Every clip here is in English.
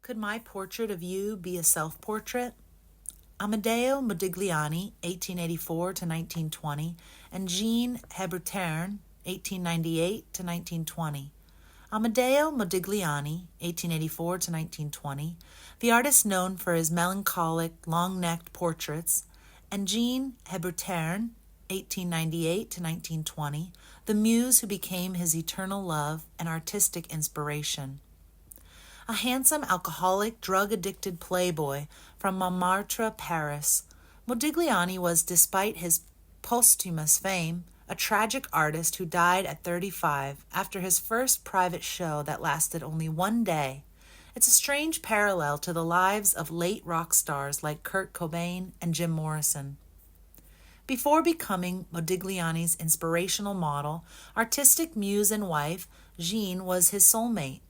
Could my portrait of you be a self-portrait? Amedeo Modigliani, 1884 to 1920, and Jean Hébuterne, 1898 to 1920. Amedeo Modigliani, 1884 to 1920, the artist known for his melancholic, long-necked portraits, and Jean Hébuterne, 1898 to 1920, the muse who became his eternal love and artistic inspiration. A handsome, alcoholic, drug-addicted playboy from Montmartre, Paris, Modigliani was, despite his posthumous fame, a tragic artist who died at 35 after his first private show that lasted only one day. It's a strange parallel to the lives of late rock stars like Kurt Cobain and Jim Morrison. Before becoming Modigliani's inspirational model, artistic muse and wife, Jean was his soulmate.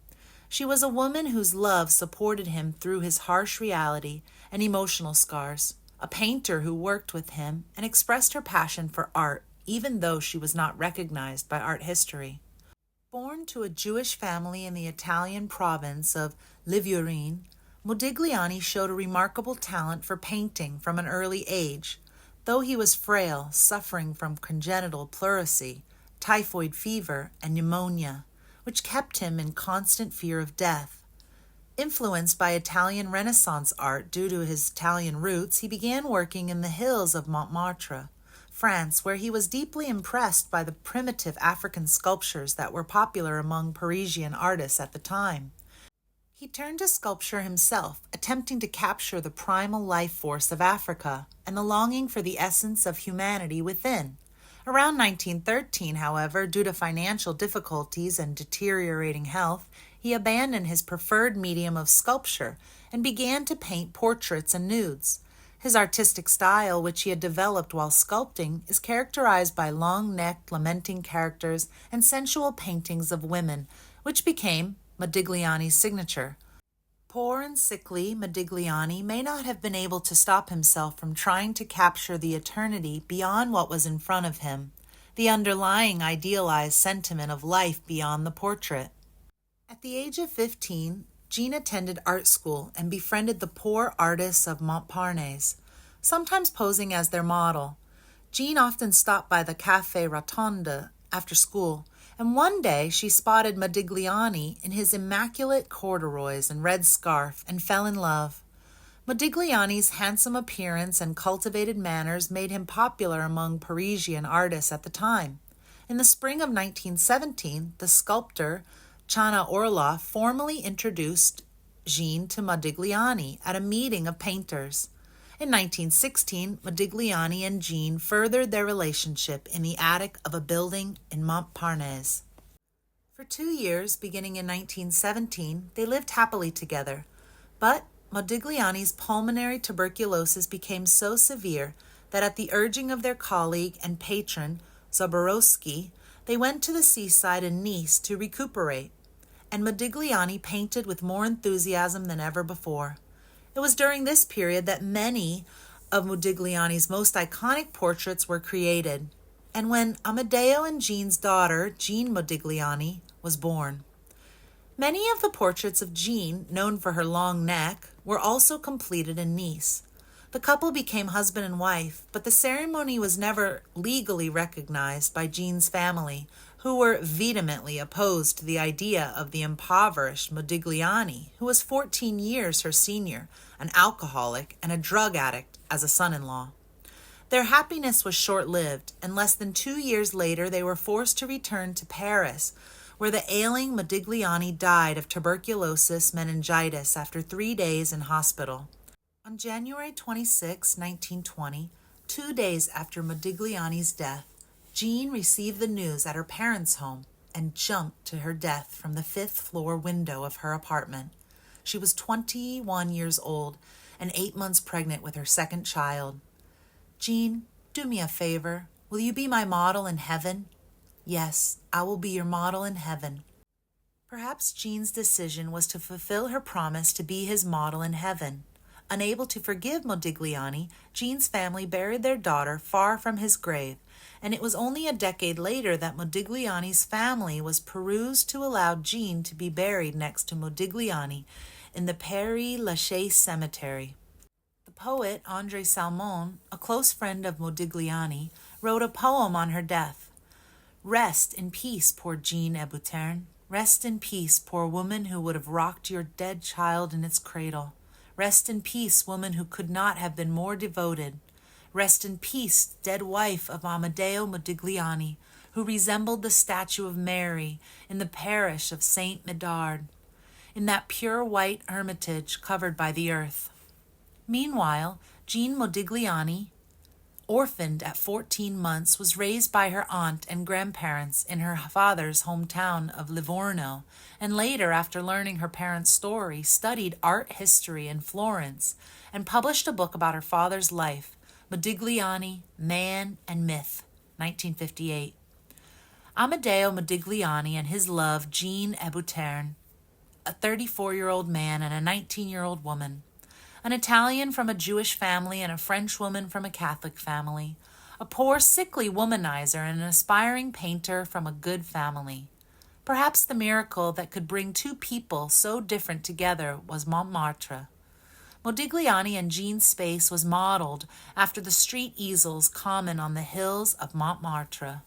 She was a woman whose love supported him through his harsh reality and emotional scars, a painter who worked with him and expressed her passion for art, even though she was not recognized by art history. Born to a Jewish family in the Italian province of Liguria, Modigliani showed a remarkable talent for painting from an early age, though he was frail, suffering from congenital pleurisy, typhoid fever, and pneumonia, which kept him in constant fear of death. Influenced by Italian Renaissance art due to his Italian roots, he began working in the hills of Montmartre, France, where he was deeply impressed by the primitive African sculptures that were popular among Parisian artists at the time. He turned to sculpture himself, attempting to capture the primal life force of Africa and the longing for the essence of humanity within. Around 1913, however, due to financial difficulties and deteriorating health, he abandoned his preferred medium of sculpture and began to paint portraits and nudes. His artistic style, which he had developed while sculpting, is characterized by long-necked, lamenting characters and sensual paintings of women, which became Modigliani's signature. Poor and sickly Modigliani may not have been able to stop himself from trying to capture the eternity beyond what was in front of him, the underlying idealized sentiment of life beyond the portrait. At the age of 15, Jean attended art school and befriended the poor artists of Montparnasse, sometimes posing as their model. Jean often stopped by the Café Rotonde after school, and one day she spotted Modigliani in his immaculate corduroys and red scarf and fell in love. Modigliani's handsome appearance and cultivated manners made him popular among Parisian artists at the time. In the spring of 1917, the sculptor Chana Orloff formally introduced Jean to Modigliani at a meeting of painters. In 1916, Modigliani and Jean furthered their relationship in the attic of a building in Montparnasse. For 2 years, beginning in 1917, they lived happily together, but Modigliani's pulmonary tuberculosis became so severe that at the urging of their colleague and patron, Zaborowski, they went to the seaside in Nice to recuperate, and Modigliani painted with more enthusiasm than ever before. It was during this period that many of Modigliani's most iconic portraits were created, and when Amedeo and Jean's daughter, Jean Modigliani, was born. Many of the portraits of Jean, known for her long neck, were also completed in Nice. The couple became husband and wife, but the ceremony was never legally recognized by Jean's family, who were vehemently opposed to the idea of the impoverished Modigliani, who was 14 years her senior, an alcoholic and a drug addict, as a son-in-law. Their happiness was short-lived, and less than 2 years later they were forced to return to Paris, where the ailing Modigliani died of tuberculosis meningitis after 3 days in hospital. On January 26, 1920, 2 days after Modigliani's death, Jean received the news at her parents' home and jumped to her death from the 5th-floor window of her apartment. She was 21 years old and 8 months pregnant with her second child. "Jean, do me a favor. Will you be my model in heaven?" "Yes, I will be your model in heaven." Perhaps Jean's decision was to fulfill her promise to be his model in heaven. Unable to forgive Modigliani, Jean's family buried their daughter far from his grave, and it was only a decade later that Modigliani's family was perused to allow Jean to be buried next to Modigliani in the Père Lachaise Cemetery. The poet André Salmon, a close friend of Modigliani, wrote a poem on her death. Rest in peace, poor Jean Hébuterne. Rest in peace, poor woman who would have rocked your dead child in its cradle. Rest in peace, woman who could not have been more devoted. Rest in peace, dead wife of Amedeo Modigliani, who resembled the statue of Mary in the parish of Saint Médard, in that pure white hermitage covered by the earth. Meanwhile, Jean Modigliani, orphaned at 14 months, was raised by her aunt and grandparents in her father's hometown of Livorno, and later, after learning her parents' story, studied art history in Florence and published a book about her father's life, Modigliani, Man and Myth, 1958. Amedeo Modigliani and his love, Jean Hébuterne, a 34-year-old man and a 19-year-old woman, an Italian from a Jewish family and a French woman from a Catholic family, a poor, sickly womanizer and an aspiring painter from a good family. Perhaps the miracle that could bring two people so different together was Montmartre. Modigliani and Jean's space was modeled after the street easels common on the hills of Montmartre.